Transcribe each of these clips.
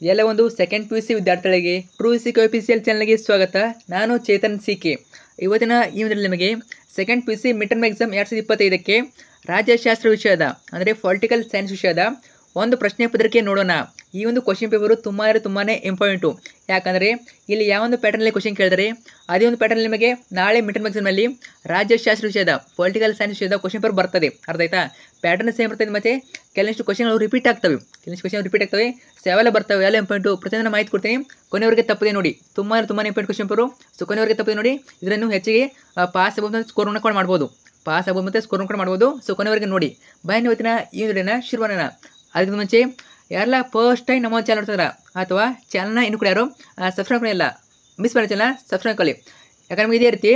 ಎಲ್ಲ ಒಂದು second PUC ವಿದ್ಯಾರ್ಥಿಗಳಿಗೆ ಟ್ರೂ ಸಿಕ್ official ಚಾನಲ್ಗೆ ಸ್ವಾಗತ. ನಾನು ಚೇತನ್ CK. ಇವತ್ತಿನ ಈ ವಿಡಿಯೋದಲ್ಲಿ ನಿಮಗೆ second PUC mid term exam 2025ಕ್ಕೆ ರಾಜ್ಯಶಾಸ್ತ್ರ ವಿಷಯದ ಅಂದರೆ ಪೊಲಿಟಿಕಲ್ ಸೈನ್ಸ್ ವಿಷಯದ ಒಂದು ಪ್ರಶ್ನೆ ಪತ್ರಿಕೆ ನೋಡೋಣ. ಈ ಒಂದು ಕ್ವಶನ್ ಪೇಪರು ತುಂಬಾನೇ ಇಂಪಾರ್ಟೆಂಟು. ಯಾಕಂದರೆ ಇಲ್ಲಿ ಯಾವೊಂದು ಪ್ಯಾಟರ್ನಲ್ಲಿ ಕ್ವಶನ್ ಕೇಳಿದರೆ ಅದೇ ಒಂದು ಪ್ಯಾಟರ್ನಲ್ಲಿ ನಿಮಗೆ ನಾಳೆ ಮಿಡ್ ಟರ್ಮ್ ಎಕ್ಸಾಮ್ನಲ್ಲಿ ರಾಜ್ಯಶಾಸ್ತ್ರ ವಿಷಯದ ಪೊಲಿಟಿಕಲ್ ಸೈನ್ಸ್ ವಿಷಯದ ಕ್ವಶನ್ ಪೇಪರ್ ಬರ್ತದೆ. ಅರ್ಥ ಆಯ್ತಾ? ಪ್ಯಾಟರ್ನ್ ಸೇಮ್ ಬರ್ತದೆ ಮತ್ತು ಕೆಲವಷ್ಟು ಕ್ವಶನ್ಗಳು ರಿಪೀಟ್ ಆಗ್ತವೆ. ಅವೆಲ್ಲ ಬರ್ತವೆ, ಎಲ್ಲ ಇಂಪಾರ್ಟೆಂಟು. ಪ್ರತಿಯೊಂದು ಮಾಹಿತಿ ಕೊಡ್ತೀನಿ, ಕೊನೆಯವರೆಗೆ ತಪ್ಪದೆ ನೋಡಿ. ತುಂಬಾ ಇಂಪಾರ್ಟೆಂಟ್ ಕ್ವಶನ್ ಪೇಪರು. ಸೊ ಕೊನೆಯವರೆಗೆ ತಪ್ಪದೆ ನೋಡಿ. ಇದನ್ನು ಹೆಚ್ಚಿಗೆ ಪಾಸ್ ಆಗ್ಬೋದು ಮತ್ತು ಸ್ಕೋರ್ ಕೂಡ ಮಾಡ್ಬೋದು. ಸೊ ಕೊನೆಯವರೆಗೆ ನೋಡಿ. ಬನ್ನಿ ಇವತ್ತಿನ ಈ ವಿಡಿಯೋನ ಶುರು ಮಾಡೋಣ. ಅದಕ್ಕಿಂತ ಮುಂಚೆ ಯಾರೆಲ್ಲ ಫಸ್ಟ್ ಟೈಮ್ ನಮ್ಮ ಚಾನಲ್ ನೋಡ್ತಾರ ಅಥವಾ ಚಾನಲ್ನ ಇನ್ನು ಕೂಡ ಯಾರು ಸಬ್ಸ್ಕ್ರೈಬ್ ಮಾಡಿಲ್ಲ, ಮಿಸ್ ಮಾಡಿ ಚಾನಲ್ ಸಬ್ಸ್ಕ್ರೈಬ್ ಮಾಡಿ. ಯಾಕಂದ್ರೆ ನಮಗೆ ಇದೇ ರೀತಿ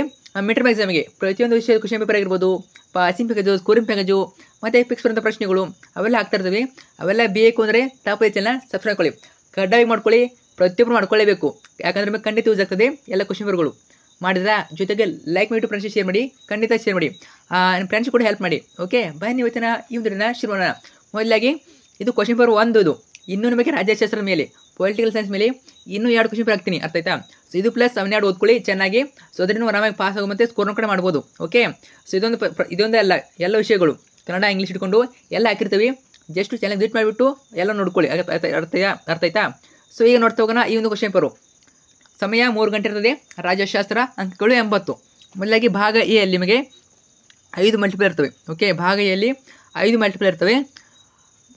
ಮಿಡ್ ಟರ್ಮ್ ಎಕ್ಸಾಮಿಗೆ ಪ್ರತಿಯೊಂದು ವಿಷಯದ ಕ್ವಶನ್ ಪೇಪರ್ ಆಗಿರ್ಬೋದು, ಪಾಸಿಂಗ್ ಪ್ಯಾಕೇಜು, ಸ್ಕೋರಿಂಗ್ ಪ್ಯಾಕೇಜು ಮತ್ತು ಫಿಕ್ಸ್ ಬರೋಂಥ ಪ್ರಶ್ನೆಗಳು ಅವೆಲ್ಲ ಆಗ್ತಾ ಇರ್ತವೆ. ಅವೆಲ್ಲ ಬೇಕು ಅಂದರೆ ತಪ್ಪದೆ ಚಾನಲ್ ಸಬ್ಸ್ಕ್ರೈಬ್ ಮಾಡಿ, ಕಡ್ಡಾಯ ಮಾಡ್ಕೊಳ್ಳಿ. ಪ್ರತಿಯೊಬ್ಬರು ಮಾಡ್ಕೊಳ್ಳೇಬೇಕು. ಯಾಕಂದ್ರೆ ನಿಮಗೆ ಖಂಡಿತ ಯೂಸ್ ಆಗ್ತದೆ ಎಲ್ಲ ಕ್ವಶನ್ ಪೇಪರ್ಗಳು. ಮಾಡಿದ್ರಾ ಜೊತೆಗೆ ಲೈಕ್ ಮಾಡಿ, ಫ್ರೆಂಡ್ಸ್ ಶೇರ್ ಮಾಡಿ, ಖಂಡಿತ ಶೇರ್ ಮಾಡಿ. ನಿಮ್ಮ ಫ್ರೆಂಡ್ಸ್ ಕೂಡ ಹೆಲ್ಪ್ ಮಾಡಿ. ಓಕೆ, ಬನ್ನಿ ಇವತ್ತಿನ ಈ ವಿಡಿಯೋನ ಶುರು ಮಾಡೋಣ. ಮೊದಲಾಗಿ ಇದು ಕ್ವಶನ್ ಪೇಪರ್ 1 ಇದು. ಇನ್ನೂ ನಿಮಗೆ ರಾಜ್ಯಶಾಸ್ತ್ರದ ಮೇಲೆ, ಪೊಲಿಟಿಕಲ್ ಸೈನ್ಸ್ ಮೇಲೆ ಇನ್ನೂ 2 ಕ್ವಶನ್ ಪೇಪರ್ ಹಾಕ್ತೀನಿ. ಅರ್ಥ ಆಯ್ತಾ? ಸೊ ಇದು ಪ್ಲಸ್ 7 ಓದ್ಕೊಳ್ಳಿ ಚೆನ್ನಾಗಿ. ಸೊ ಅದರಿಂದ ಆರಾಮಾಗಿ ಪಾಸ್ ಆಗೋ ಮತ್ತು ಸ್ಕೋರ್ನ ಕೂಡ ಮಾಡ್ಬೋದು. ಓಕೆ, ಸೊ ಇದೊಂದೇ ಅಲ್ಲ, ಎಲ್ಲ ವಿಷಯಗಳು ಕನ್ನಡ ಇಂಗ್ಲೀಷ್ ಇಟ್ಕೊಂಡು ಎಲ್ಲ ಹಾಕಿರ್ತೀವಿ. ಜಸ್ಟ್ ಚಾನಲ್ ವಿಸಿಟ್ ಮಾಡಿಬಿಟ್ಟು ಎಲ್ಲ ನೋಡ್ಕೊಳ್ಳಿ. ಅರ್ಥ ಆಯ್ತಾ? ಸೊ ಈಗ ನೋಡ್ತಾ ಹೋಗೋಣ ಈ ಒಂದು ಕ್ವಶನ್ ಪೇಪರು. ಸಮಯ 3 ಗಂಟೆ ಇರ್ತದೆ. ರಾಜ್ಯಶಾಸ್ತ್ರ, ಅಂಕಗಳು 80. ಮೊದಲಾಗಿ ಭಾಗ ಎ ಅಲ್ಲಿ ನಿಮಗೆ 5 ಮಲ್ಟಿಪಲ್ ಇರ್ತವೆ. ಓಕೆ, ಭಾಗ ಎ ಅಲ್ಲಿ 5 ಮಲ್ಟಿಪಲ್ ಇರ್ತವೆ.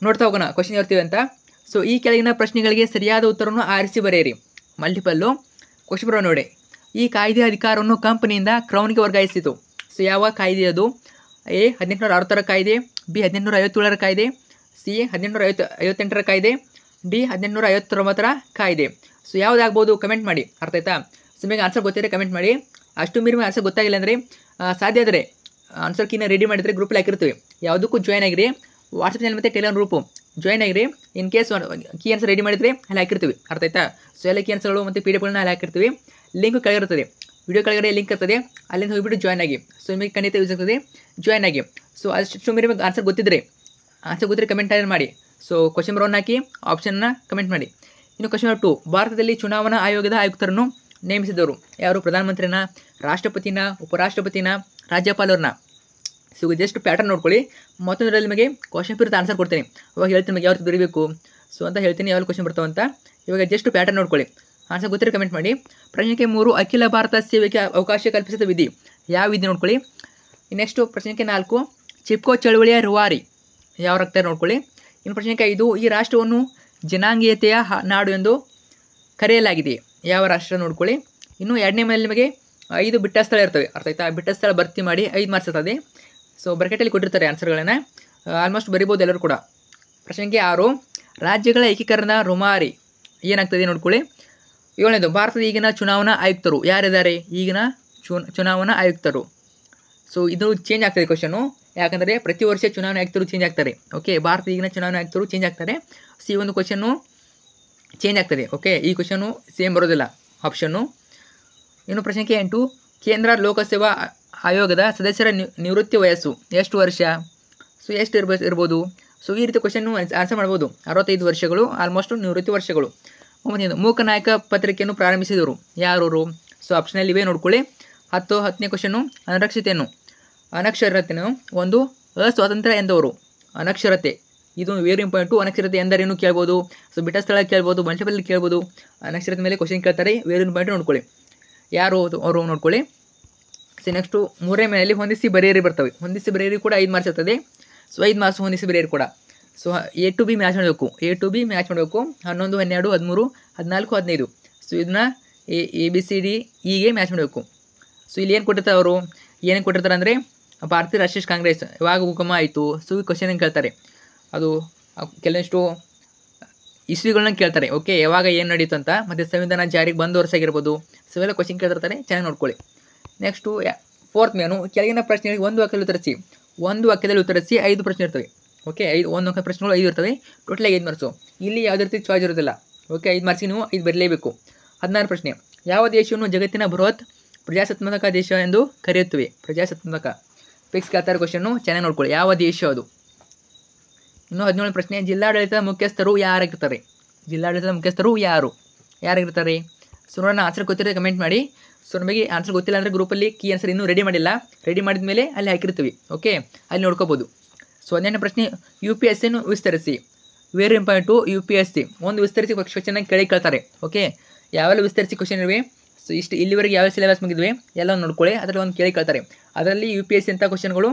ನೋಡ್ತಾ ಹೋಗೋಣ ಕ್ವಶನ್ ಇರ್ತೀವಿ ಅಂತ. ಸೊ ಈ ಕೆಳಗಿನ ಪ್ರಶ್ನೆಗಳಿಗೆ ಸರಿಯಾದ ಉತ್ತರವನ್ನು ಆರಿಸಿ ಬರೆಯಿರಿ. ಮಲ್ಟಿಪಲ್ಲು ಕ್ವಶನ್ ಬರೋ ನೋಡಿ. ಈ ಕಾಯ್ದೆ ಅಧಿಕಾರವನ್ನು ಕಂಪನಿಯಿಂದ ಕ್ರೌನ್ಗೆ ವರ್ಗಾಯಿಸಿತು. ಸೊ ಯಾವ ಕಾಯ್ದೆ ಅದು? ಎ 1860ರ ಕಾಯ್ದೆ, ಬಿ 1857ರ ಕಾಯ್ದೆ, ಸಿ 1858ರ ಕಾಯ್ದೆ, ಡಿ 1859ರ ಕಾಯ್ದೆ. ಸೊ ಯಾವುದಾಗ್ಬೋದು ಕಮೆಂಟ್ ಮಾಡಿ. ಅರ್ಥ ಆಯ್ತಾ? ಸೊ ನಿಮಗೆ ಆನ್ಸರ್ ಗೊತ್ತಿದ್ರೆ ಕಮೆಂಟ್ ಮಾಡಿ. ಅಷ್ಟು ಮೀರಿ ಆನ್ಸರ್ ಗೊತ್ತಾಗಿಲ್ಲ ಅಂದರೆ ಸಾಧ್ಯ ಆದರೆ ಆನ್ಸರ್ ಕೀನ ರೆಡಿ ಮಾಡಿದರೆ ಗ್ರೂಪಲ್ಲಿ ಹಾಕಿರ್ತೀವಿ. ಯಾವುದಕ್ಕೂ ಜಾಯ್ನ್ ಆಗಿರಿ. ವಾಟ್ಸಪ್ ಚಾನಲ್ ಮತ್ತು ಟೆಲಿಗ್ರಾಮ್ ಗ್ರೂಪು ಜಾಯ್ನ್ ಆಗಿರಿ. In case key answer ready ಮಾಡಿದರೆ ಅಲ್ಲಿ ಹಾಕಿರ್ತೀವಿ. ಅರ್ಥ ಆಯ್ತಾ? ಸೊ ಎಲ್ಲ ಕೀ ಆನ್ಸರ್ಗಳು ಮತ್ತು PDF ಅಲ್ಲಿ ಹಾಕಿರ್ತೀವಿ. ಲಿಂಕ್ ಕೆಳಗಿರ್ತದೆ, ವಿಡಿಯೋ ಕೆಳಗಡೆ ಲಿಂಕ್ ಇರ್ತದೆ, ಅಲ್ಲಿಂದ ಹೋಗಿಬಿಟ್ಟು ಜಾಯ್ನ್ ಆಗಿ. ಸೊ ನಿಮಗೆ ಖಂಡಿತ ಯೂಸ್ ಆಗ್ತದೆ, ಜಾಯ್ನ್ ಆಗಿ. ಸೊ ಅಷ್ಟು ಮೇಲೆ ನಿಮಗೆ ಆನ್ಸರ್ ಗೊತ್ತಿದ್ರೆ ಕಮೆಂಟ್ ಮಾಡಿ. ಸೊ ಕ್ವಶನ್ ನಂಬರ್ 1 ಹಾಕಿ ಆಪ್ಷನ್ನ ಕಮೆಂಟ್ ಮಾಡಿ. ಇನ್ನು ಕ್ವಶನ್ ನಂಬರ್ 2, ಭಾರತದಲ್ಲಿ ಚುನಾವಣಾ ಆಯೋಗದ ಆಯುಕ್ತರನ್ನು ನೇಮಿಸಿದವರು ಯಾರು? ಪ್ರಧಾನಮಂತ್ರಿನ, ರಾಷ್ಟ್ರಪತಿನ, ಉಪರಾಷ್ಟ್ರಪತಿನ, ರಾಜ್ಯಪಾಲರನ್ನ? ಸೊ ಜಸ್ಟ್ ಪ್ಯಾಟರ್ನ್ ನೋಡ್ಕೊಳ್ಳಿ. ಮತ್ತೊಂದರಲ್ಲಿ ನಿಮಗೆ ಕ್ವಶನ್ ಪೇಪರ್ ಆನ್ಸರ್ ಕೊಡ್ತೀನಿ. ಅವಾಗ ಹೇಳ್ತೀನಿ ನಿಮಗೆ ಯಾವ್ದು ಬರೀಬೇಕು ಸೊ ಅಂತ ಹೇಳ್ತೀನಿ, ಯಾವ್ದು ಕ್ವಶನ್ ಬರ್ತಾವಂತ. ಇವಾಗ ಜಸ್ಟ್ ಪ್ಯಾಟರ್ನ್ ನೋಡ್ಕೊಳ್ಳಿ. ಆನ್ಸರ್ ಗೊತ್ತಿರೋ ಕಮೆಂಟ್ ಮಾಡಿ. ಪ್ರಶ್ನೆ 3, ಅಖಿಲ ಭಾರತ ಸೇವೆಗೆ ಅವಕಾಶ ಕಲ್ಪಿಸಿದ ವಿಧಿ ಯಾವ ವಿಧಿ ನೋಡ್ಕೊಳ್ಳಿ. ನೆಕ್ಸ್ಟು ಪ್ರಶ್ನೆ 4, ಚಿಪ್ಕೋ ಚಳುವಳಿಯ ರೂವಾರಿ ಯಾರಾಗ್ತಾರೆ ನೋಡ್ಕೊಳ್ಳಿ. ಇನ್ನು ಪ್ರಶ್ನೆ 5, ಈ ರಾಷ್ಟ್ರವನ್ನು ಜನಾಂಗೀಯತೆಯ ನಾಡು ಎಂದು ಕರೆಯಲಾಗಿದೆ ಯಾವ ರಾಷ್ಟ್ರ ನೋಡ್ಕೊಳ್ಳಿ. ಇನ್ನು 2ನೇ ಮೇಲೆ ನಿಮಗೆ 5 ಬಿಟ್ಟ ಸ್ಥಳ ಇರ್ತವೆ. ಅರ್ಥ ಆಯ್ತಾ? ಬಿಟ್ಟ ಸ್ಥಳ ಭರ್ತಿ ಮಾಡಿ 5 ಮಾರ್ಕ್ಸ್ ಇರ್ತದೆ. ಸೊ ಬ್ರಾಕೆಟಲ್ಲಿ ಕೊಟ್ಟಿರ್ತಾರೆ ಆನ್ಸರ್ಗಳನ್ನು, ಆಲ್ಮೋಸ್ಟ್ ಬರಿಬೋದು ಎಲ್ಲರೂ ಕೂಡ. ಪ್ರಶ್ನೆ 6, ರಾಜ್ಯಗಳ ಏಕೀಕರಣ ರೂವಾರಿ ಏನಾಗ್ತದೆ ನೋಡ್ಕೊಳ್ಳಿ. 7ನೇದು, ಭಾರತದ ಈಗಿನ ಚುನಾವಣಾ ಆಯುಕ್ತರು ಯಾರಿದ್ದಾರೆ? ಈಗಿನ ಚುನಾವಣಾ ಆಯುಕ್ತರು. ಸೊ ಇದು ಚೇಂಜ್ ಆಗ್ತದೆ ಕ್ವಶನು. ಯಾಕಂದರೆ ಪ್ರತಿ ವರ್ಷ ಚುನಾವಣಾ ಆಯುಕ್ತರು ಚೇಂಜ್ ಆಗ್ತಾರೆ. ಓಕೆ, ಭಾರತದ ಈಗಿನ ಚುನಾವಣಾ ಆಯುಕ್ತರು ಚೇಂಜ್ ಆಗ್ತಾರೆ. ಸೊ ಈ ಒಂದು ಕ್ವಶನ್ನು ಚೇಂಜ್ ಆಗ್ತದೆ. ಓಕೆ, ಈ ಕ್ವಶನು ಸೇಮ್ ಬರೋದಿಲ್ಲ ಆಪ್ಷನ್ನು. ಇನ್ನು ಪ್ರಶ್ನೆ 8, ಕೇಂದ್ರ ಲೋಕಸೇವಾ ಆಯೋಗದ ಸದಸ್ಯರ ನಿವೃತ್ತಿ ವಯಸ್ಸು ಎಷ್ಟು ವರ್ಷ? ಸೊ ಎಷ್ಟು ಇರ್ಬೋದು? ಸೊ ಈ ರೀತಿ ಕ್ವಶನ್ನು ಆನ್ಸರ್ ಮಾಡ್ಬೋದು. 65 ವರ್ಷಗಳು ಆಲ್ಮೋಸ್ಟ್ ನಿವೃತ್ತಿ ವರ್ಷಗಳು. 9ನೇದು, ಮೂಕನಾಯಕ ಪತ್ರಿಕೆಯನ್ನು ಪ್ರಾರಂಭಿಸಿದವರು ಯಾರವರು? ಸೊ ಆಪ್ಷನಲ್ಲಿ ಇವೆ ನೋಡ್ಕೊಳ್ಳಿ. 10ನೇ ಕ್ವಶನ್ನು, ಅನಕ್ಷರತೆಯನ್ನು ಒಂದು ಅಸ್ವಾತಂತ್ರ್ಯ ಎಂದವರು. ಅನಕ್ಷರತೆ ಇದು ವೆರಿ ಇಂಪಾರ್ಟೆಂಟು. ಅನಕ್ಷರತೆ ಎಂದರೇನು ಕೇಳ್ಬೋದು. ಸೊ ಬಿಟ್ಟ ಸ್ಥಳ ಕೇಳ್ಬೋದು, ಮಲ್ಟಿಪಲ್ ಕೇಳ್ಬೋದು. ಅನಕ್ಷರತೆ ಮೇಲೆ ಕ್ವಶನ್ ಕೇಳ್ತಾರೆ, ವೆರಿ ಇಂಪಾರ್ಟೆಂಟ್ ನೋಡ್ಕೊಳ್ಳಿ. ಯಾರು ಅವರು ನೋಡ್ಕೊಳ್ಳಿ. ಸೊ ನೆಕ್ಸ್ಟು 3ನೇ ಮೇಲೆ ಹೊಂದಿಸಿ ಬರೆಯಿರಿ ಬರ್ತವೆ. ಹೊಂದಿಸಿ ಬರೆಯಿರಿ ಕೂಡ 5 ಮಾರ್ಕ್ಸ್ ಇರ್ತದೆ. ಸೊ 5 ಮಾರ್ಕ್ಸ್ ಹೊಂದಿಸಿ ಬರೆಯಿರಿ ಕೂಡ. So A to B match ಮಾಡಬೇಕು. 11, 12, 13, 14, 15. ಸೊ ಇದನ್ನ ABCD ಗೆ ಮ್ಯಾಚ್ ಮಾಡಬೇಕು. ಸೊ ಇಲ್ಲಿ ಏನು ಕೊಟ್ಟಿರ್ತಾರೆ ಅವರು? ಏನೇನು ಕೊಟ್ಟಿರ್ತಾರೆ ಅಂದರೆ ಭಾರತೀಯ ರಾಷ್ಟ್ರೀಯ ಕಾಂಗ್ರೆಸ್ ಯಾವಾಗ ಉಗಮ ಆಯಿತು? ಸೊ ಈ ಕ್ವಶನ್ ಏನು ಕೇಳ್ತಾರೆ, ಅದು ಕೆಲವಷ್ಟು ಇಸ್ವಿಗಳನ್ನ ಕೇಳ್ತಾರೆ. ಓಕೆ, ಯಾವಾಗ ಏನು ನಡೀತು ಅಂತ, ಮತ್ತು ಸಂವಿಧಾನ ಜಾರಿಗೆ ಬಂದ ವರ್ಷ ಆಗಿರ್ಬೋದು. ಸೊ ಇವೆಲ್ಲ ಕ್ವಶನ್ ಕೇಳ್ತಿರ್ತಾರೆ, ಚೆನ್ನಾಗಿ ನೋಡ್ಕೊಳ್ಳಿ. ನೆಕ್ಸ್ಟು 4th ಮೇನು, ಕೆಳಗಿನ ಪ್ರಶ್ನೆಗಳಿಗೆ ಒಂದು ವಾಕ್ಯದಲ್ಲಿ ಉತ್ತರಿಸಿ 5 ಪ್ರಶ್ನೆ ಇರ್ತವೆ. ಓಕೆ, ಒಂದು ಪ್ರಶ್ನೆಗಳು 5 ಇರ್ತವೆ. ಟೋಟಲಾಗಿ 5 ಮಾರ್ಕ್ಸು. ಇಲ್ಲಿ ಯಾವುದೇ ರೀತಿ ಚಾಯ್ಸ್ ಇರೋದಿಲ್ಲ. ಓಕೆ, 5 ಮಾರ್ಕ್ಸಿಗೆ ನೀವು 5 ಬರಲೇಬೇಕು. 16 ಪ್ರಶ್ನೆ, ಯಾವ ದೇಶವನ್ನು ಜಗತ್ತಿನ ಬೃಹತ್ ಪ್ರಜಾಸತ್ತಾತ್ಮಕ ದೇಶ ಎಂದು ಕರೆಯುತ್ತವೆ? ಪ್ರಜಾಸತ್ತಾತ್ಮಕ ಫಿಕ್ಸ್ ಕೇಳ್ತಾರೆ ಕ್ವಶನ್ನು, ಚೆನ್ನಾಗಿ ನೋಡ್ಕೊಳ್ಳಿ. ಯಾವ ದೇಶ ಅದು? ಇನ್ನು 17ನೇ ಪ್ರಶ್ನೆ, ಜಿಲ್ಲಾಡಳಿತ ಮುಖ್ಯಸ್ಥರು ಯಾರಾಗಿರ್ತಾರೆ? ಜಿಲ್ಲಾಡಳಿತದ ಮುಖ್ಯಸ್ಥರು ಯಾರಾಗಿರ್ತಾರೆ? ಸೊ ನೋಡೋಣ, ಆನ್ಸರ್ ಗೊತ್ತಿರೋ ಕಮೆಂಟ್ ಮಾಡಿ. ಸೊ ನಮಗೆ ಆನ್ಸರ್ ಗೊತ್ತಿಲ್ಲ ಅಂದರೆ ಗ್ರೂಪಲ್ಲಿ ಕೀ ಆನ್ಸರ್ ಇನ್ನೂ ರೆಡಿ ಮಾಡಿಲ್ಲ, ರೆಡಿ ಮಾಡಿದ ಮೇಲೆ ಅಲ್ಲಿ ಹಾಕಿರ್ತೀವಿ. ಓಕೆ, ಅಲ್ಲಿ ನೋಡ್ಕೋಬೋದು. ಸೊ 11ನೇ ಪ್ರಶ್ನೆ, UPSC ವಿಸ್ತರಿಸಿ. Very important. UPSC ಒಂದು ವಿಸ್ತರಿಸಿ ಕ್ವಶನ್ ಕೇಳ್ತಾರೆ. ಓಕೆ, ಯಾವೆಲ್ಲ ವಿಸ್ತರಿಸಿ ಕ್ವಶನ್ ಇವೆ, ಸೊ ಇಷ್ಟು ಇಲ್ಲಿವರೆಗೆ ಯಾವ ಸಿಲೆಬಸ್ ಮುಗಿದ್ವಿ ಎಲ್ಲ ನೋಡ್ಕೊಳ್ಳಿ. ಅದರಲ್ಲಿ ಒಂದು ಕೇಳ್ತಾರೆ. ಅದರಲ್ಲಿ UPSC ಅಂತ ಕ್ವಶನ್ಗಳು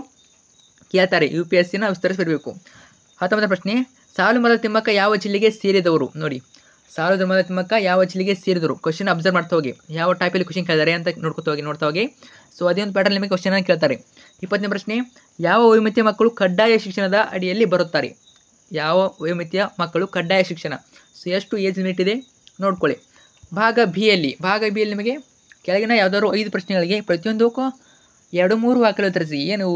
ಕೇಳ್ತಾರೆ. UPSCನ ವಿಸ್ತರಿಸಿರಬೇಕು. 19ನೇ ಪ್ರಶ್ನೆ, ಸಾಲುಮರದ ತಿಮ್ಮಕ್ಕ ಯಾವ ಜಿಲ್ಲೆಗೆ ಸೇರಿದವರು? ನೋಡಿ, ಸಾಲುಮರದ ತಿಮ್ಮಕ್ಕ ಯಾವ ಜಿಲ್ಲೆಗೆ ಸೇರಿದವರು? ಕ್ವಶನ್ ಅಬ್ಸರ್ವ್ ಮಾಡ್ತಾ ಹೋಗಿ, ಯಾವ ಟೈಪಲ್ಲಿ ಕ್ವಶನ್ ಕೇಳಿದ್ದಾರೆ ಅಂತ ನೋಡ್ತಾ ಹೋಗಿ. ಸೊ ಅದೇ ಒಂದು ಪ್ಯಾಟರ್ನ್ ನಿಮಗೆ ಕ್ವಶನ್ ಕೇಳ್ತಾರೆ. 20ನೇ ಪ್ರಶ್ನೆ, ಯಾವ ವಯೋಮಿತಿಯ ಮಕ್ಕಳು ಕಡ್ಡಾಯ ಶಿಕ್ಷಣದ ಅಡಿಯಲ್ಲಿ ಬರುತ್ತಾರೆ? ಯಾವ ವಯೋಮಿತಿಯ ಮಕ್ಕಳು ಕಡ್ಡಾಯ ಶಿಕ್ಷಣ? ಸೊ ಎಷ್ಟು ಏಜ್ ಲಿಮಿಟ್ ಇದೆ ನೋಡ್ಕೊಳ್ಳಿ. ಭಾಗ ಬಿ ಯಲ್ಲಿ ನಿಮಗೆ ಕೆಳಗಿನ ಯಾವುದಾದ್ರು 5 ಪ್ರಶ್ನೆಗಳಿಗೆ ಪ್ರತಿಯೊಂದಕ್ಕೂ 2-3 ವಾಕ್ಯಗಳು ಉತ್ತರಿಸಿ. ಏನು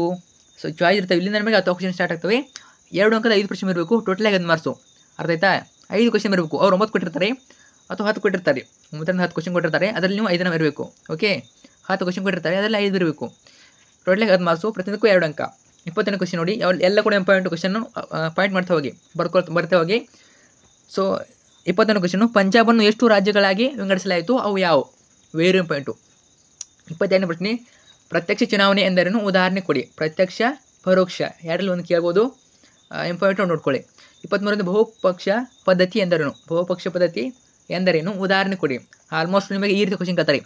ಸೊ ಚಾಯ್ಸ್ ಇರ್ತವೆ. ಇಲ್ಲಿಂದ ನಮಗೆ 10 ಕ್ವಶನ್ ಸ್ಟಾರ್ಟ್ ಆಗ್ತವೆ. 2 ಅಂಕದ 5 ಪ್ರಶ್ನೆ ಇರಬೇಕು. ಟೋಟಲಾಗಿ 10 ಮಾರ್ಕ್ಸು. ಅರ್ಥ ಆಯ್ತಾ? 5 ಕ್ವಶನ್ ಇರಬೇಕು. ಅವ್ರು 9 ಕೊಟ್ಟಿರ್ತಾರೆ ಅಥವಾ 10 ಕೊಟ್ಟಿರ್ತಾರೆ. 10 ಕ್ವಶನ್ ಕೊಟ್ಟಿರ್ತಾರೆ, ಅದರಲ್ಲಿ ನೀವು 5 ಇರಬೇಕು. ಓಕೆ, 10 ಕ್ವಶನ್ ಕೊಟ್ಟಿರ್ತಾರೆ, ಅದರಲ್ಲಿ 5 ಇರಬೇಕು. ಟೋಟಲಾಗಿ 10 ಮಾರ್ಕ್ಸು, ಪ್ರತಿಯೊಂದಕ್ಕೂ 2 ಅಂಕ. 20ನೇ ಕ್ವಶನ್ ನೋಡಿ, ಎಲ್ಲ ಕೂಡ ಇಂಪಾರ್ಟೆಂಟ್ ಕ್ವಶನ್ನು ಪಾಯಿಂಟ್ ಮಾಡ್ತಾ ಹೋಗಿ, ಬರ್ತಾ ಹೋಗಿ. ಸೊ 20ನೇ ಕ್ವಶನ್ನು, ಪಂಜಾಬನ್ನು ಎಷ್ಟು ರಾಜ್ಯಗಳಾಗಿ ವಿಂಗಡಿಸಲಾಯಿತು? ಅವು ಯಾವುವು? Very important. 22ನೇ ಪ್ರಶ್ನೆ, ಪ್ರತ್ಯಕ್ಷ ಚುನಾವಣೆ ಎಂದರೇನು? ಉದಾಹರಣೆ ಕೊಡಿ. ಪ್ರತ್ಯಕ್ಷ, ಪರೋಕ್ಷ ಎರಡರಲ್ಲಿ ಒಂದು ಕೇಳ್ಬೋದು, ಇಂಪಾರ್ಟೆಂಟ್ ನೋಡ್ಕೊಳ್ಳಿ. 23ನೇ, ಬಹುಪಕ್ಷ ಪದ್ಧತಿ ಎಂದರೇನು? ಬಹುಪಕ್ಷ ಪದ್ಧತಿ ಎಂದರೇನು? ಉದಾಹರಣೆ ಕೊಡಿ. ಆಲ್ಮೋಸ್ಟ್ ನಿಮಗೆ ಈ ರೀತಿ ಕ್ವಶನ್ ಕೇಳ್ತಾರೆ.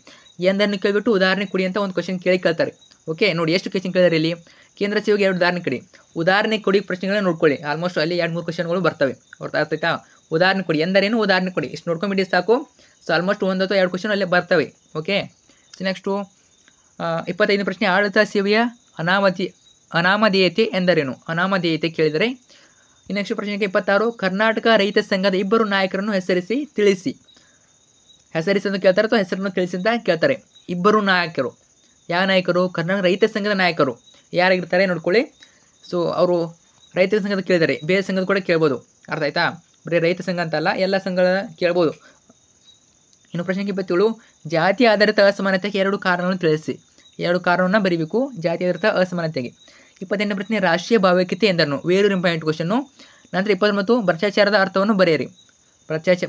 ಎಂದನ್ನು ಕೇಳಿಬಿಟ್ಟು ಉದಾಹರಣೆ ಕೊಡಿ ಅಂತ ಒಂದು ಕ್ವಶನ್ ಕೇಳ್ತಾರೆ. ಓಕೆ, ನೋಡಿ ಎಷ್ಟು ಕ್ವಶನ್ ಕೇಳಿದಾರೆ ಇಲ್ಲಿ. ಕೇಂದ್ರ ಸೇವೆಗೆ 2 ಉದಾಹರಣೆ ಕೊಡಿ ಪ್ರಶ್ನೆಗಳನ್ನ ನೋಡ್ಕೊಳ್ಳಿ. ಆಲ್ಮೋಸ್ಟ್ ಅಲ್ಲಿ 2-3 ಕ್ವಶನ್ಗಳು ಬರ್ತವೆ. ಅರ್ಥ ಆಯ್ತಾ? ಉದಾಹರಣೆ ಕೊಡಿ ಎಂದರೇನು, ಉದಾಹರಣೆ ಕೊಡಿ, ಇಷ್ಟು ನೋಡ್ಕೊಂಡ್ಬಿಟ್ಟು ಸಾಕು. ಸೊ ಆಲ್ಮೋಸ್ಟ್ 1 ಅಥವಾ 2 ಕ್ವಶನ್ ಅಲ್ಲೇ ಬರ್ತವೆ. ಓಕೆ, ಸೊ ನೆಕ್ಸ್ಟು 25ನೇ ಪ್ರಶ್ನೆ, ಆಡಳಿತ ಸೇವೆಯ ಅನಾಮಧೇಯತೆ ಎಂದರೇನು? ಅನಾಮಧೇಯತೆ ಕೇಳಿದರೆ. ನೆಕ್ಸ್ಟ್ ಪ್ರಶ್ನೆಗೆ 26, ಕರ್ನಾಟಕ ರೈತ ಸಂಘದ 2 ನಾಯಕರನ್ನು ಹೆಸರಿಸಿ ತಿಳಿಸಿ. ಹೆಸರಿಸಿ ಅಂತ ಕೇಳ್ತಾರೆ ಅಥವಾ ಹೆಸರನ್ನು ತಿಳಿಸಿ ಅಂತ ಕೇಳ್ತಾರೆ. 2 ನಾಯಕರು. ಯಾವ ನಾಯಕರು? ಕರ್ನಾಟಕ ರೈತ ಸಂಘದ ನಾಯಕರು ಯಾರಾಗಿರ್ತಾರೆ ನೋಡ್ಕೊಳ್ಳಿ. ಸೊ ಅವರು ರೈತ ಸಂಘದ ಕೇಳಿದ್ದಾರೆ, ಬೇರೆ ಸಂಘದ ಕೂಡ ಕೇಳ್ಬೋದು. ಅರ್ಥ ಆಯ್ತಾ? ಬರೀ ರೈತ ಸಂಘ ಅಂತಲ್ಲ, ಎಲ್ಲ ಸಂಘಗಳ ಕೇಳ್ಬೋದು. ಇನ್ನು ಪ್ರಶ್ನೆಗೆ 27, ಜಾತಿ ಆಧಾರಿತ ಅಸಮಾನತೆಗೆ 2 ಕಾರಣಗಳನ್ನು ತಿಳಿಸಿ. 2 ಕಾರಣವನ್ನು ಬರೀಬೇಕು ಜಾತಿ ಆಧಾರಿತ ಅಸಮಾನತೆಗೆ. 28ನೇ ಪ್ರಶ್ನೆ, ರಾಷ್ಟ್ರೀಯ ಭಾವೈಕ್ಯತೆ ಎಂದರೇನು? Very important question. ನಂತರ 29, ಭ್ರಷ್ಟಾಚಾರದ ಅರ್ಥವನ್ನು ಬರೆಯಿರಿ.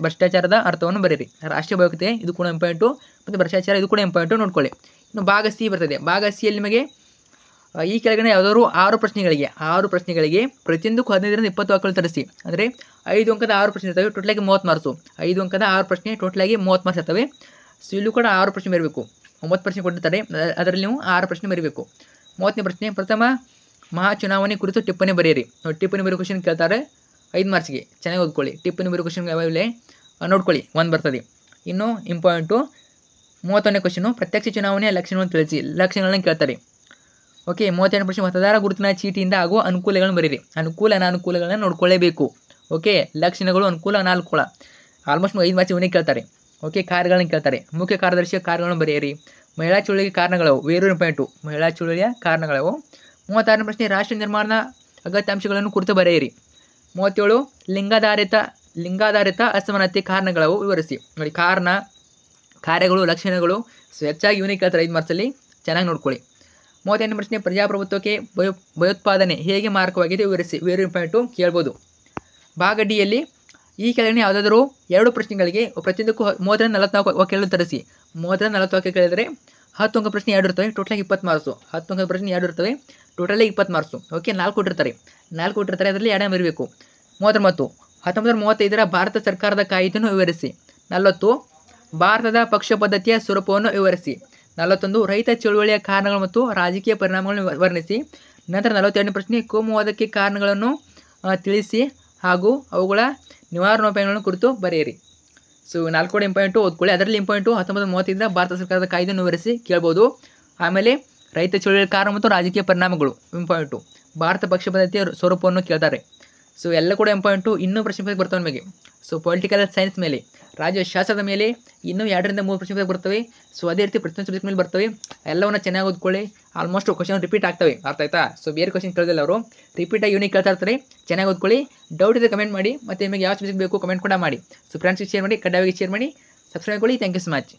ಭ್ರಷ್ಟಾಚಾರದ ಅರ್ಥವನ್ನು ಬರೆಯಿರಿ. ರಾಷ್ಟ್ರೀಯ ಭಾವೈಕ್ಯತೆ ಇದು ಕೂಡ ಇಂಪಾರ್ಟೆಂಟು, ಮತ್ತು ಭ್ರಷ್ಟಾಚಾರ ಇದು ಕೂಡ ಇಂಪಾರ್ಟೆಂಟು ನೋಡ್ಕೊಳ್ಳಿ. ಇನ್ನು ಭಾಗ ಸಿ ಬರ್ತದೆ. ಭಾಗ ಸಿಯಲ್ಲಿ ನಿಮಗೆ ಈ ಕೆಳಗಿನ ಯಾವುದಾದ್ರು 6 ಪ್ರಶ್ನೆಗಳಿಗೆ ಪ್ರತಿಯೊಂದಕ್ಕೂ 15ರಿಂದ 20 ವಾಕ್ಯಗಳು ತರಿಸಿ. ಅಂದರೆ 5 ಅಂಕದ 6 ಪ್ರಶ್ನೆ ಇರ್ತವೆ, ಟೋಟಲಾಗಿ 30 ಮಾರ್ಕ್ಸು. 5 ಅಂಕದ 6 ಪ್ರಶ್ನೆ, ಟೋಟಲಾಗಿ 30 ಮಾರ್ಕ್ಸ್ ಇರ್ತವೆ. ಸೊ ಇಲ್ಲೂ ಕೂಡ 6 ಪ್ರಶ್ನೆ ಬರಬೇಕು. 9 ಪ್ರಶ್ನೆ ಕೊಟ್ಟಿರ್ತಾರೆ, ಅದರಲ್ಲಿ ನೀವು 6 ಪ್ರಶ್ನೆ ಬರೀಬೇಕು. 30ನೇ ಪ್ರಶ್ನೆ, ಪ್ರಥಮ ಮಹಾ ಚುನಾವಣೆ ಕುರಿತು ಟಿಪ್ಪಣಿ ಬರೆಯಿರಿ. ಟಿಪ್ಪಣಿ ಬರೋ ಕ್ವಶನ್ ಕೇಳ್ತಾರೆ 5 ಮಾರ್ಕ್ಸ್ಗೆ. ಚೆನ್ನಾಗಿ ಓದ್ಕೊಳ್ಳಿ. ಟಿಪ್ಪಣಿ ಬರೋ ಕ್ವಶನ್ ಯಾವಾಗಲೇ ನೋಡ್ಕೊಳ್ಳಿ, 1 ಬರ್ತದೆ. ಇನ್ನು ಇಂಪಾರ್ಟೆಂಟು 31ನೇ ಕ್ವಶನು, ಪ್ರತ್ಯಕ್ಷ ಚುನಾವಣೆಯ ಲಕ್ಷಣಗಳನ್ನು ತಿಳಿಸಿ. ಲಕ್ಷಣಗಳನ್ನು ಕೇಳ್ತಾರೆ. ಓಕೆ, 32ನೇ ಪ್ರಶ್ನೆ, ಮತದಾರ ಗುರುತಿನ ಚೀಟಿಯಿಂದ ಆಗುವ ಅನುಕೂಲಗಳನ್ನು ಬರೀರಿ. ಅನುಕೂಲ ಅನಾನುಕೂಲಗಳನ್ನ ನೋಡ್ಕೊಳ್ಳೇಬೇಕು. ಓಕೆ, ಲಕ್ಷಣಗಳು, ಅನುಕೂಲ ಅನಾನುಕೂಲ ಆಲ್ಮೋಸ್ಟ್ 5 ಮಾರ್ಕ್ಸ್ ಇವನೇ ಕೇಳ್ತಾರೆ. ಓಕೆ, ಕಾರ್ಯಗಳನ್ನು ಕೇಳ್ತಾರೆ. ಮುಖ್ಯ ಕಾರ್ಯದರ್ಶಿಯ ಕಾರ್ಯಗಳನ್ನು ಬರೆಯಿರಿ. ಮಹಿಳಾ ಚಳುವಳಿಗೆ ಕಾರಣಗಳವು. ವೇರು ಇಂಪಾರ್ಟೆಂಟು, ಮಹಿಳಾ ಚಳುವಳಿಯ ಕಾರಣಗಳವು. 36ನೇ ಪ್ರಶ್ನೆ, ರಾಷ್ಟ್ರ ನಿರ್ಮಾಣದ ಅಗತ್ಯಾಂಶಗಳನ್ನು ಕುರಿತು ಬರೆಯಿರಿ. 37, ಲಿಂಗಾಧಾರಿತ ಅಸಮಾನತೆ ಕಾರಣಗಳವು ವಿವರಿಸಿ. ನೋಡಿ, ಕಾರಣ, ಕಾರ್ಯಗಳು, ಲಕ್ಷಣಗಳು. ಸೊ ಹೆಚ್ಚಾಗಿ ಇವನೇ ಕೇಳ್ತಾರೆ 5 ಮಾರ್ಕ್ಸಲ್ಲಿ, ಚೆನ್ನಾಗಿ ನೋಡ್ಕೊಳ್ಳಿ. 38ನೇ ಪ್ರಶ್ನೆ, ಪ್ರಜಾಪ್ರಭುತ್ವಕ್ಕೆ ಭಯೋತ್ಪಾದನೆ ಹೇಗೆ ಮಾರಕವಾಗಿದೆ ವಿವರಿಸಿ. ವೆರಿ ಇಂಪಾರ್ಟೆಂಟು, ಕೇಳ್ಬೋದು. ಭಾಗ ಡಿಯಲ್ಲಿ ಈ ಕೆಳಗಿನ ಯಾವುದಾದರೂ 2 ಪ್ರಶ್ನೆಗಳಿಗೆ ಪ್ರತಿಯೊಂದಕ್ಕೂ 30ರಿಂದ 44 ವಾಕ್ಯಗಳು ತರಿಸಿ. 30ರಿಂದ 40 ವಾಕ್ಯ ಕೇಳಿದರೆ 10 ಅಂಕ ಪ್ರಶ್ನೆ 2 ಇರ್ತವೆ, ಟೋಟಲಾಗಿ 20 ಮಾರ್ಕ್ಸು. 10 ಅಂಕದ ಪ್ರಶ್ನೆ 2 ಇರ್ತವೆ, ಟೋಟಲಿ 20 ಮಾರ್ಕ್ಸು. ಓಕೆ, 4 ಕೊಟ್ಟಿರ್ತಾರೆ, ಅದರಲ್ಲಿ 2 ಬರಬೇಕು. 39, 1935ರ ಭಾರತ ಸರ್ಕಾರದ ಕಾಯಿದೆಯನ್ನು ವಿವರಿಸಿ. 40, ಭಾರತದ ಪಕ್ಷ ಪದ್ಧತಿಯ ಸ್ವರೂಪವನ್ನು ವಿವರಿಸಿ. 41, ರೈತ ಚಳುವಳಿಯ ಕಾರಣಗಳು ಮತ್ತು ರಾಜಕೀಯ ಪರಿಣಾಮಗಳನ್ನು ವರ್ಣಿಸಿ. ನಂತರ 42ನೇ ಪ್ರಶ್ನೆ, ಕೋಮುವಾದಕ್ಕೆ ಕಾರಣಗಳನ್ನು ತಿಳಿಸಿ ಹಾಗೂ ಅವುಗಳ ನಿವಾರಣೋಪಾಯಗಳನ್ನು ಕುರಿತು ಬರೆಯಿರಿ. ಸೊ 4 ಕೂಡ ಇಂಪಾರ್ಟೆಂಟು, ಓದ್ಕೊಳ್ಳಿ. ಅದರಲ್ಲಿ ಇಂಪಾರ್ಟೆಂಟು 1935ರ ಭಾರತ ಸರ್ಕಾರದ ಕಾಯ್ದೆಯನ್ನು ವಿವರಿಸಿ ಕೇಳ್ಬೋದು. ಆಮೇಲೆ ರೈತ ಚಳುವಳಿಯ ಕಾರಣ ಮತ್ತು ರಾಜಕೀಯ ಪರಿಣಾಮಗಳು ಇಂಪಾರ್ಟೆಂಟು. ಭಾರತ ಪಕ್ಷ ಪದ್ಧತಿಯ ಸ್ವರೂಪವನ್ನು ಕೇಳ್ತಾರೆ. ಸೊ ಎಲ್ಲ ಕೂಡ ಇಂಪಾರ್ಟೆಂಟು. ಇನ್ನೂ ಪ್ರಶ್ನೆ ಬರ್ತವೆ ನಿಮಗೆ. ಸೊ ಪೊಲಿಟಿಕಲ್ ಸೈನ್ಸ್ ಮೇಲೆ, ರಾಜ್ಯಶಾಸ್ತ್ರದ ಮೇಲೆ ಇನ್ನೂ 2ರಿಂದ 3 ಪ್ರಶ್ನೆ ಬರ್ತವೆ. ಸೊ ಅದೇ ರೀತಿ ಪ್ರತಿಯೊಂದು ಸಬ್ಜೆಕ್ಟ್ ಮೇಲೆ ಬರ್ತವೆ. ಎಲ್ಲವನ್ನ ಚೆನ್ನಾಗಿ ಓದ್ಕೊಳ್ಳಿ. ಆಲ್ಮೋಸ್ಟ್ ಕ್ವಶನ್ ರಿಪೀಟ್ ಆಗ್ತವೆ. ಅರ್ಥ ಆಯ್ತಾ? ಸೊ ಬೇರೆ ಕ್ವಶನ್ ಕೇಳಿಲ್ಲ ಅವರು, ರಿಪೀಟಾಗಿ ಯೂನಿಕ್ ಕೇಳ್ತಾ ಇರ್ತಾರೆ. ಚೆನ್ನಾಗಿ ಓದ್ಕೊಳ್ಳಿ. ಡೌಟ್ ಇದೆ ಕಮೆಂಟ್ ಮಾಡಿ, ಮತ್ತು ನಿಮಗೆ ಯಾವ ಸಬ್ಜೆಕ್ಟ್ ಬೇಕು ಕಮೆಂಟ್ ಕೂಡ ಮಾಡಿ. ಸೊ ಫ್ರೆಂಡ್ಸ್ಗೆ ಶೇರ್ ಮಾಡಿ, ಕಡ್ಡಾಯವಾಗಿ ಶೇರ್ ಮಾಡಿ, ಸಬ್ಸ್ಕ್ರೈಬ್ ಮಾಡಿ. Thank you so much.